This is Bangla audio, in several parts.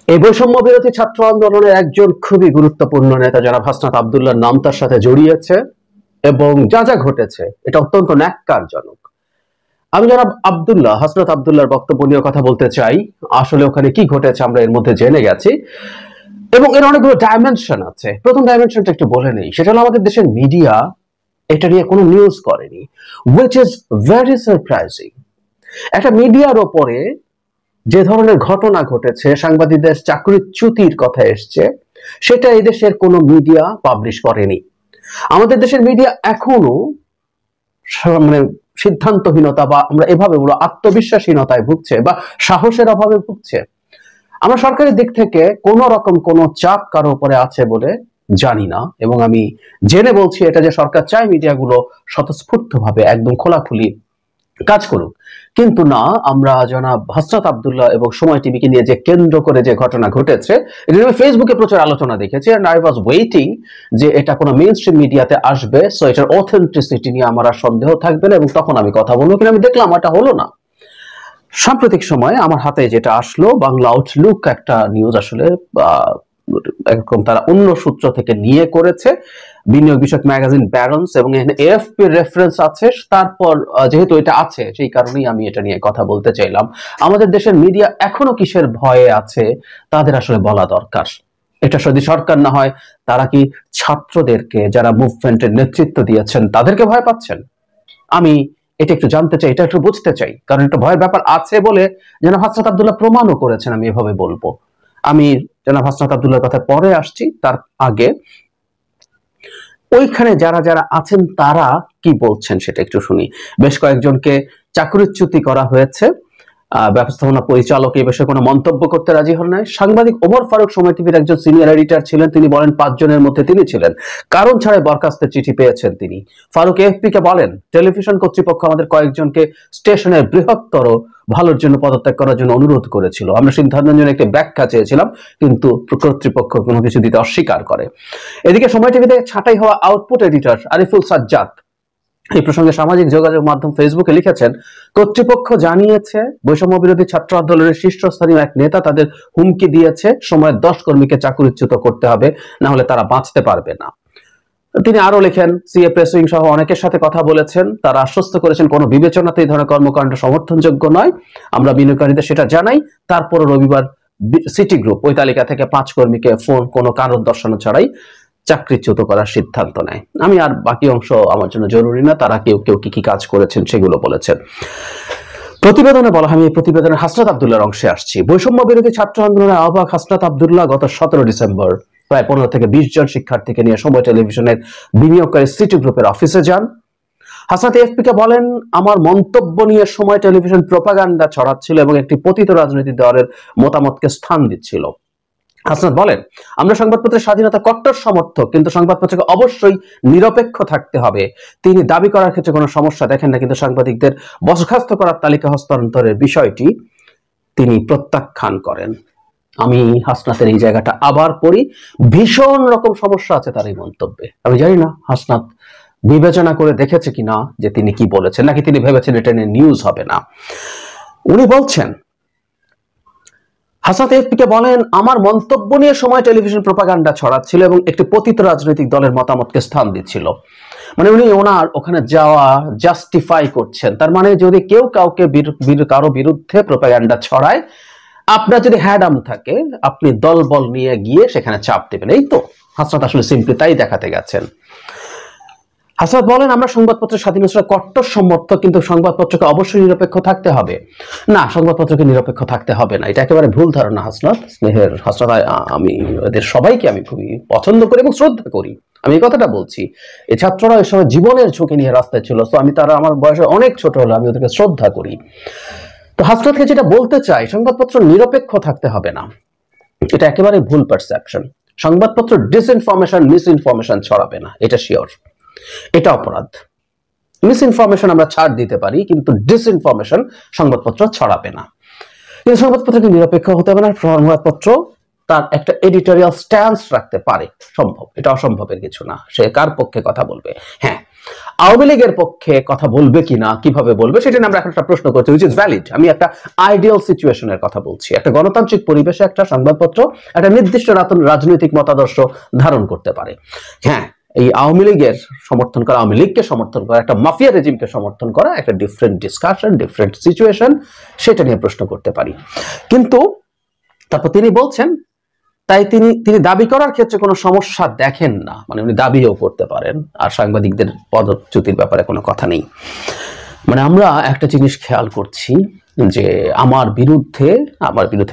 এই বৈষম্য বিরোধী ছাত্র আন্দোলনের একজন খুবই গুরুত্বপূর্ণ নেতা জনাব হাসনাত আব্দুল্লাহর নাম তার সাথে জড়িয়েছে এবং যা যা ঘটেছে এটা অত্যন্ত ন্যাক্কারজনক। আমি জনাব হাসনাত আব্দুল্লাহর বক্তব্য নিয়ে কথা বলতে চাই। আসলে ওখানে কি ঘটেছে আমরা এর মধ্যে জেনে গেছি এবং এর অনেকগুলো ডাইমেনশন আছে। প্রথম ডাইমেনশনটা একটু বলে নেই, সেটা হলো আমাদের দেশের মিডিয়া এটা নিয়ে কোনো নিউজ করেনি, which is very surprising। একটা মিডিয়ার ওপরে যে ধরনের ঘটনা ঘটেছে, সাংবাদিকদের চাকরিচ্যুতির কথা এসছে, সেটা এই দেশের কোনো মিডিয়া পাবলিশ করেনি। আমাদের দেশের মিডিয়া এখনো মানে সিদ্ধান্তহীনতা বা আমরা এভাবে বলবো আত্মবিশ্বাসহীনতায় ভুগছে বা সাহসের অভাবে ভুগছে। আমরা সরকারের দিক থেকে কোন রকম কোন চাপ কারো উপরে আছে বলে জানি না, এবং আমি জেনে বলছি এটা যে সরকার চায় মিডিয়াগুলো স্বতঃস্ফূর্তভাবে একদম খোলাখুলি কাজ করুক, কিন্তু না, আমরা জনাব হাসনাত আব্দুল্লাহ এবং সময় টিভিকে নিয়ে যে কেন্দ্র করে যে ঘটনা ঘটেছে এটা নিয়ে ফেসবুকে প্রচুর আলোচনা দেখেছি, এন্ড আই ওয়াজ ওয়েটিং যে এটা কোনো মেইন স্ট্রিম মিডিয়াতে আসবে, সো এটার অথেন্টিসিটি নিয়ে আমার আর সন্দেহ থাকবে না এবং তখন আমি কথা বলবো, কিন্তু আমি দেখলাম এটা হলো না। সাম্প্রতিক সময়ে আমার হাতে যেটা আসলো, বাংলা আউটলুক একটা নিউজ, আসলে একরকম তারা অন্য সূত্র থেকে নিয়ে করেছে, বিনিয়োগ বিষয়ক ম্যাগাজিন ব্যারন্স, এবং এখানে এএফপি রেফারেন্স আছে। তারপর যেহেতু এটা আছে সেই কারণেই আমি এটা নিয়ে কথা বলতে চাইলাম। আমাদের দেশের মিডিয়া এখনো কিসের ভয়ে আছে তাদের আসলে বলা দরকার। এটা যদি সরকার না হয়, তারা কি ছাত্রদেরকে যারা মুভমেন্টের নেতৃত্ব দিয়েছেন তাদেরকে ভয় পাচ্ছেন? আমি এটা একটু জানতে চাই, এটা একটু বুঝতে চাই, কারণ একটা ভয়ের ব্যাপার আছে বলে যেন হাসনাত আব্দুল্লাহ প্রমাণও করেছেন, আমি এভাবে বলবো। আমি জনাব হাসনাত আব্দুল্লাহর কথা পরে আসছি, তার আগে ওইখানে যারা যারা আছেন তারা কি বলছেন সেটা একটু শুনি। বেশ কয়েকজনকে চাকরিচ্যুতি করা হয়েছে, ব্যবস্থাপনা পরিচালক এই বিষয়ে কোনো মন্তব্য করতে রাজি হন নাই। সাংবাদিক ওমর ফারুক সময় টিভির একজন সিনিয়র এডিটর ছিলেন, তিনি বলেন 5 জনের মধ্যে তিনি ছিলেন, কারণ ছাড়াই বরখাস্তের চিঠি পেয়েছেন তিনি। ফারুক এএফপি কে বলেন, টেলিভিশন কর্তৃপক্ষ আমাদের কয়েকজনকে স্টেশনের বৃহত্তর ভালোর জন্য পদত্যাগ করার জন্য অনুরোধ করেছিল, আমরা সিদ্ধান্তের জন্য একটি ব্যাখ্যা চেয়েছিলাম, কিন্তু কর্তৃপক্ষ কোনো কিছু দিতে অস্বীকার করে। এদিকে সময় টিভিতে ছাঁটাই হওয়া আউটপুট এডিটর আরিফুল সাজ্জাদ এই প্রসঙ্গে সামাজিক যোগাযোগ মাধ্যম ফেসবুকে লিখেছেন, কর্তৃপক্ষ জানিয়েছে বৈষম্য বিরোধী ছাত্র আন্দোলনের শীর্ষস্থানীয় এক নেতা তাদের হুমকি দিয়েছে সময়ের 10 কর্মীকে চাকরিচ্যুত করতে হবে, না হলে তারা বাঁচতে পারবে না। তিনি আরো লেখেন, সিএ প্রেসউইং সহ অনেকের সাথে কথা বলেছেন, তারা আশ্বস্ত করেছেন কোনো বিবেচনাতে এই ধরনের কর্মকাণ্ড সমর্থনযোগ্য নয়, আমরা বিনিয়োগকারীদের সেটা জানাই। তারপর রবিবার সিটি গ্রুপ ওই তালিকা থেকে 5 কর্মীকে ফোন কোনো কারণ দর্শানো ছাড়াই চাকরিচ্যুত করার সিদ্ধান্ত নেয়। আমি আর বাকি অংশ আমার জন্য জরুরি না, তারা কেউ কেউ কি কি কাজ করেছেন সেগুলো বলেছেন। প্রতিবেদনে বলা হয়, আমি এই প্রতিবেদনের হাসনাত আব্দুল্লাহর অংশে আসছি। বৈষম্য বিরোধী ছাত্র আন্দোলনের আহ্বায়ক হাসনাত আব্দুল্লাহ গত 17 ডিসেম্বর প্রায় 15 থেকে 20 জন শিক্ষার্থীকে নিয়ে সময় টেলিভিশনের বিনিয়োগকারী সিটি গ্রুপের অফিসে যান। হাসনাত এএফপি কে বলেন, আমার মন্তব্য নিয়ে সময় টেলিভিশন প্রোপাগান্ডা ছড়াচ্ছিল এবং একটি পতিত রাজনৈতিক দলের মতামতকে স্থান দিচ্ছিল। হাসনাত বলেন, আমরা সংবাদপত্রের স্বাধীনতা কট্টর সমর্থক, কিন্তু সংবাদপত্রকে অবশ্যই নিরপেক্ষ থাকতে হবে। তিনি দাবি করার ক্ষেত্রে কোনো সমস্যা দেখেন না, কিন্তু সাংবাদিকদের বরখাস্ত করার তালিকা হস্তান্তরের বিষয়টি তিনি প্রত্যাখ্যান করেন। আমি হাসনাতের এই জায়গাটা আবার পড়ি, ভীষণ রকম সমস্যা আছে তার এই মন্তব্যে। আমি জানি না হাসনাত বিবেচনা করে দেখেছে কিনা যে তিনি কি বলেছেন, নাকি তিনি ভেবেছেন এটা নিয়ে নিউজ হবে না। উনি বলছেন, হাসনাত এএফপি কে বলেন, আমার মন্তব্য নিয়ে সময় টেলিভিশন প্রোপাগান্ডা ছড়াচ্ছিল এবং একটি পতিত রাজনৈতিক দলের মতামতকে স্থান দিচ্ছিল। মানে উনি ওনার ওখানে যাওয়া জাস্টিফাই করছেন। তার মানে যদি কেউ কাউকে কারো বিরুদ্ধে প্রোপাগান্ডা ছড়ায়, আপনার যদি হ্যাডাম থাকে আপনি দল বল নিয়ে গিয়ে সেখানে চাপ দেবেন। এই তো হাসনাত আসলে সিম্পলি তাই দেখাতে গেছেন। হাসনাত বলেন, আমরা সংবাদপত্রের স্বাধীনতার কট্টর সমর্থক, কিন্তু সংবাদপত্রকে অবশ্যই নিরপেক্ষ থাকতে হবে। না, সংবাদপত্রকে নিরপেক্ষ থাকতে হবে না, এটা একেবারে ভুল ধারণা হাসনাত। স্নেহের হাসনাত, আমি এদের সবাইকে আমি খুবই পছন্দ করি এবং শ্রদ্ধা করি। আমি এই কথাটা বলছি, এই ছাত্ররা ওই সময় জীবনের ঝুঁকি নিয়ে রাস্তায় ছিল, তো আমি তারা আমার বয়সে অনেক ছোট হলো, আমি ওদেরকে শ্রদ্ধা করি। তো হাসনাতকে যেটা বলতে চাই, সংবাদপত্র নিরপেক্ষ থাকতে হবে না, এটা একেবারে ভুল পারসেপশন। সংবাদপত্র ডিসইনফরমেশন মিসইনফরমেশন ছড়াবে না, এটা শিওর, এটা অপরাধ। মিসইনফরমেশন আমরা ছাড় দিতে পারি, কিন্তু ডিসইনফরমেশন সংবাদপত্র ছড়াবে না। কিন্তু সংবাদপত্রকে নিরপেক্ষ হতে হবে না, সংবাদপত্র তার একটা এডিটোরিয়াল স্ট্যান্স রাখতে পারে, সম্ভব, এটা অসম্ভবের কিছু না। সে কার পক্ষে কথা বলবে? হ্যাঁ, আওয়ামী লীগের পক্ষে কথা বলবে কিনা, কিভাবে বলবে, সেটা নিয়ে আমরা এখন একটা প্রশ্ন করছি, which is valid। আমি একটা আইডিয়াল সিচুয়েশনের কথা বলছি। একটা গণতান্ত্রিক পরিবেশে একটা সংবাদপত্র একটা নির্দিষ্ট রাজনৈতিক মতাদর্শ ধারণ করতে পারে। হ্যাঁ, এই আওয়ামী লীগের সমর্থন করা, আওয়ামী লীগকে সমর্থন করা, একটা মাফিয়া রেজিমকে সমর্থন করা একটা ডিফারেন্ট ডিসকাশন, ডিফারেন্ট সিচুয়েশন, সেটা নিয়ে প্রশ্ন করতে পারি। কিন্তু তারপর তিনি বলছেন, তাই তিনি দাবি করার ক্ষেত্রে কোনো সমস্যা দেখেন না, মানে উনি দাবিও করতে পারেন, আর সাংবাদিকদের পদচ্যুতির ব্যাপারে কোনো কথা নেই। মানে আমরা একটা জিনিস খেয়াল করছি যে আমার বিরুদ্ধে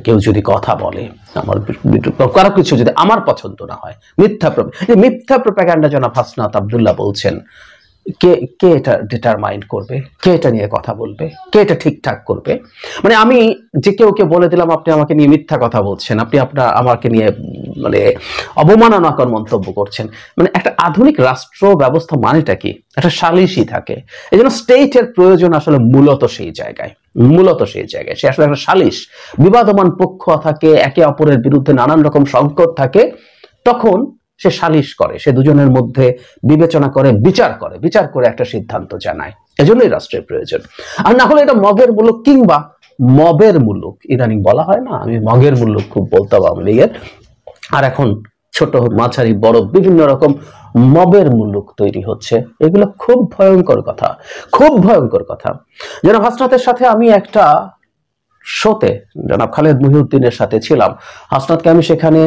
কেউ যদি কথা বলে, আমার কারো কিছু যদি আমার পছন্দ না হয়, মিথ্যা প্রোপাগান্ডা জনাব হাসনাত আব্দুল্লাহ বলছেন, কে এটা ডিটারমাইন করবে, কে এটা নিয়ে কথা বলবে, কে এটা ঠিকঠাক করবে? মানে আমি যে কেউকে বলে দিলাম আপনি আমাকে নিয়ে মিথ্যা কথা বলছেন, আপনি আমাকে নিয়ে মানে অবমাননাকর মন্তব্য করছেন। মানে একটা আধুনিক রাষ্ট্র ব্যবস্থা মানেটা কি? একটা সালিশি থাকে। এই জন্য স্টেটের প্রয়োজন আসলে মূলত সেই জায়গায় সে আসলে একটা সালিশ, বিবাদমান পক্ষ থাকে, একে অপরের বিরুদ্ধে নানান রকম সংকট থাকে, তখন সে সালিশ করে, সে দুজনের মধ্যে বিবেচনা করে, বিচার করে একটা সিদ্ধান্ত জানায়। এজন্যই রাষ্ট্রের প্রয়োজন। আর না হলে এটা মগের মুলুক কিংবা মবের মুলুক, ইদানিং বলা হয় না, আমি মগের মুলুক খুব বলতাম আওয়ামী লীগের, আর এখন ছোট মাঝারি বড় বিভিন্ন রকম মবের মুলুক তৈরি হচ্ছে। এগুলো খুব ভয়ঙ্কর কথা। জনাব হাসনাতের সাথে আমি একটা শোতে, জনাব খালেদ মুহিউদ্দিনের সাথে ছিলাম, হাসনাতকে আমি সেখানে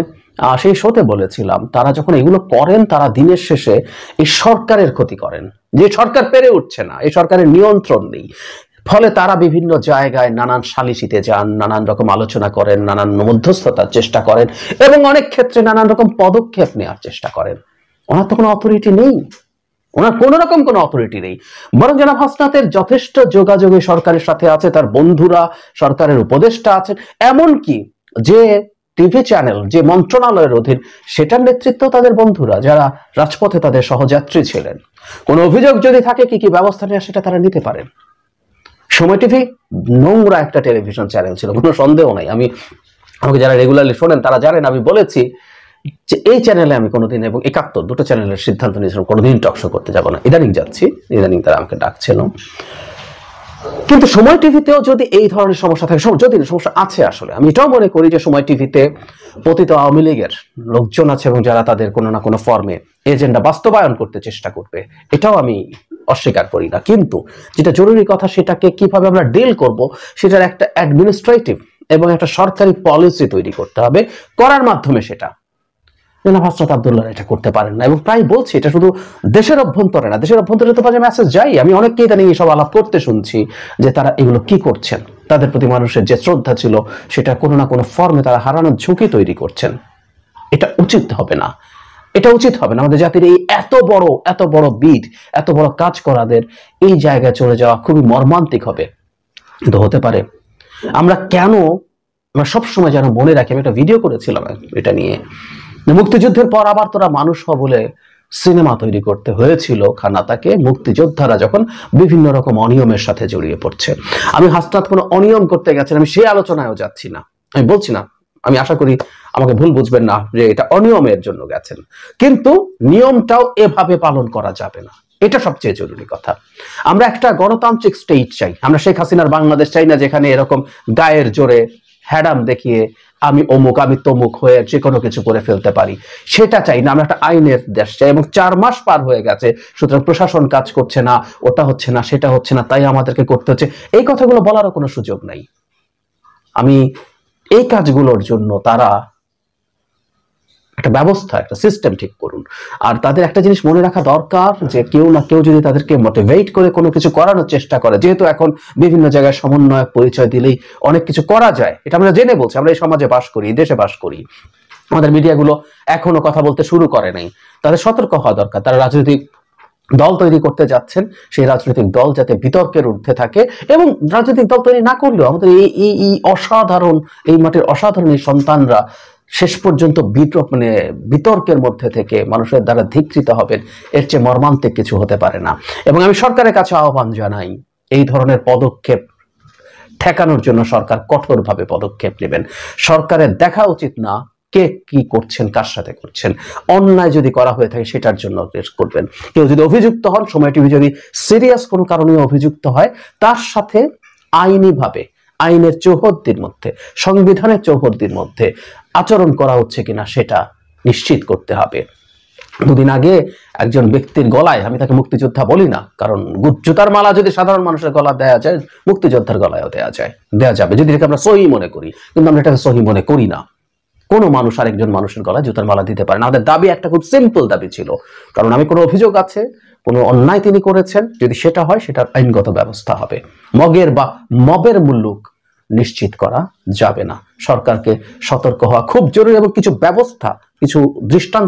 সেই শোতে বলেছিলাম, তারা যখন এগুলো করেন তারা দিনের শেষে এই সরকারের ক্ষতি করেন, যে সরকার পেরে উঠছে না, এই সরকারের নিয়ন্ত্রণ নেই, ফলে তারা বিভিন্ন জায়গায় নানান সালিসিতে যান, নানান রকম আলোচনা করেন, নানান মধ্যস্থতার চেষ্টা করেন, এবং অনেক ক্ষেত্রে নানান রকম পদক্ষেপ নেওয়ার চেষ্টা করেন। ওনার তো কোনো অথরিটি নেই, ওনার কোন রকম কোনো অথরিটি নেই, বরং জনাব হাসনাতের যথেষ্ট যোগাযোগ সরকারের সাথে আছে, তার বন্ধুরা সরকারের উপদেষ্টা আছেন, এমনকি যে টিভি চ্যানেল, যে মন্ত্রণালয়ের অধীন, সেটার নেতৃত্ব তাদের বন্ধুরা, যারা রাজপথে তাদের সহযাত্রী ছিলেন। কোন অভিযোগ যদি থাকে কি ব্যবস্থা নেওয়া, সেটা তারা নিতে পারেন। সময় টিভি নোংরা একটা টেলিভিশন চ্যানেল ছিল, কোনো সন্দেহ নাই। আমাকে যারা রেগুলারলি শোনেন তারা জানেন, আমি বলেছি যে এই চ্যানেলে আমি কোনোদিন, এবং 71 দুটো চ্যানেলের সিদ্ধান্ত নিয়েছিলাম কোনোদিন টকশো করতে যাব না। ইদানিং যাচ্ছি, ইদানিং তারা আমাকে ডাকছিল। কিন্তু সময় টিভিতেও যদি এই ধরনের সমস্যা থাকে, যদি সমস্যা আছে, আসলে আমি এটাও মনে করি যে সময় টিভিতে পতিত আওয়ামী লীগের লোকজন আছে, এবং যারা তাদের কোনো না কোনো ফর্মে এজেন্ডা বাস্তবায়ন করতে চেষ্টা করবে, এটাও আমি অস্বীকার করি না। কিন্তু যেটা জরুরি কথা, সেটাকে কিভাবে আমরা ডিল করব, সেটার একটা অ্যাডমিনিস্ট্রেটিভ এবং একটা সরকারি পলিসি তৈরি করতে হবে, করার মাধ্যমে সেটা জনাব হাসনাত আব্দুল্লাহ এটা করতে পারেন না। এবং প্রায় বলছি, এটা শুধু দেশের অভ্যন্তরে না, দেশের অভ্যন্তরে তো বাজে মেসেজ যাই। আমি অনেককেই এটা নিয়ে সব আলাপ করতে শুনছি যে তারা এগুলো কি করছেন, তাদের প্রতি মানুষের যে শ্রদ্ধা ছিল সেটা কোনো না কোনো ফর্মে তারা হারানোর ঝুঁকি তৈরি করছেন। এটা উচিত হবে না, আমাদের জাতির এই এত বড় বিদ, এত বড় কাজ করাদের এই জায়গায় চলে যাওয়া খুবই মর্মান্তিক হবে। কিন্তু হতে পারে আমরা সবসময় যেন মনে রাখি, আমি একটা ভিডিও করেছিলাম এটা নিয়ে, মুক্তিযুদ্ধের পর আবার তোরা মানুষ হ বলে সিনেমা তৈরি করতে হয়েছিল খানাতাকে, মুক্তিযোদ্ধারা যখন বিভিন্ন রকম অনিয়মের সাথে জড়িয়ে পড়ছে। আমি হাসনাত কোনো অনিয়ম করতে গেছেন, আমি সেই আলোচনায়ও যাচ্ছি না, আমি বলছি না, আমি আশা করি আমাকে ভুল বুঝবেন না যে এটা অনিয়মের জন্য গেছেন, কিন্তু নিয়মটাও এভাবে পালন করা যাবে না, এটা সবচেয়ে জরুরি কথা। আমরা একটা গণতান্ত্রিক স্টেট চাই, আমরা শেখ হাসিনার বাংলাদেশ চাই না, যেখানে এরকম গায়ের জোরে হ্যাডাম দেখিয়ে আমি অমুক আমি তমুক হয়ে যে কোনো কিছু করে ফেলতে পারি, সেটা চাই না। আমরা একটা আইনের দেশ চাই, এবং 4 মাস পার হয়ে গেছে, সুতরাং প্রশাসন কাজ করছে না, ওটা হচ্ছে না, সেটা হচ্ছে না, তাই আমাদেরকে করতে হচ্ছে, এই কথাগুলো বলারও কোনো সুযোগ নাই। আমি এই কাজগুলোর জন্য তারা একটা ব্যবস্থা, একটা সিস্টেম ঠিক করুন। আর তাদের একটা জিনিস মনে রাখা দরকার, যে কেউ না কেউ যদি তাদেরকে মোটিভেট করে কোনো কিছু করানোর চেষ্টা করে, যেহেতু এখন বিভিন্ন জায়গায় সমন্বয়ক পরিচয় দিলেই অনেক কিছু করা যায়, এটা আমরা জেনে বলছি, আমরা এই সমাজে বাস করি, দেশে বাস করি, আমাদের মিডিয়াগুলো এখনো কথা বলতে শুরু করে নাই। তাদের সতর্ক হওয়া দরকার। তারা রাজনৈতিক দল তৈরি করতে যাচ্ছেন, সেই রাজনৈতিক দল যাতে বিতর্কের ঊর্ধ্বে থাকে, এবং রাজনৈতিক দল তৈরি না করলেও আমাদের এই অসাধারণ, এই মাটির অসাধারণ এই সন্তানরা শেষ পর্যন্ত বিতর্কের মধ্যে থেকে মানুষের দ্বারা ধিক্কৃত হবেন, এর চেয়ে মর্মান্তিক কিছু হতে পারে না। এবং আমি সরকারের কাছে আহ্বান জানাই, এই ধরনের পদক্ষেপ ঠেকানোর জন্য সরকার কঠোরভাবে পদক্ষেপ নেবেন। সরকারের দেখা উচিত না কে কি করছেন, কার সাথে করছেন। অন্যায় যদি করা হয়ে থাকে সেটার জন্য করবেন। কেউ যদি অভিযুক্ত হন, সময় টিভি যদি সিরিয়াস কোনো কারণে অভিযুক্ত হয়, তার সাথে আইনিভাবে, আইনের চৌহদ্দির মধ্যে, সংবিধানের চৌহদ্দির মধ্যে আচরণ করা হচ্ছে কিনা সেটা নিশ্চিত করতে হবে। দুদিন আগে একজন ব্যক্তির গলায়, আমি তাকে মুক্তিযোদ্ধা বলি না, কারণ জুতার মালা যদি সাধারণ মানুষের গলা দেয়া যায়, মুক্তিযোদ্ধার গলায়ও দেয়া যাবে যদি এটাকে আমরা সহি মনে করি, কিন্তু আমরা এটাকে সহি মনে করি না। কোনো মানুষ আরেকজন মানুষের গলায় জুতার মালা দিতে পারে না। আমাদের দাবি একটা খুব সিম্পল দাবি ছিল, কারণ আমি কোনো অভিযোগ আছে, কোনো অন্যায় তিনি করেছেন, যদি সেটা হয় সেটার আইনগত ব্যবস্থা হবে। মবের মুল্লুক নিশ্চিত করা যাবে না। সরকারকে সতর্ক হওয়া খুব জরুরি এবং কিছু ব্যবস্থা, কিছু দৃষ্টান্ত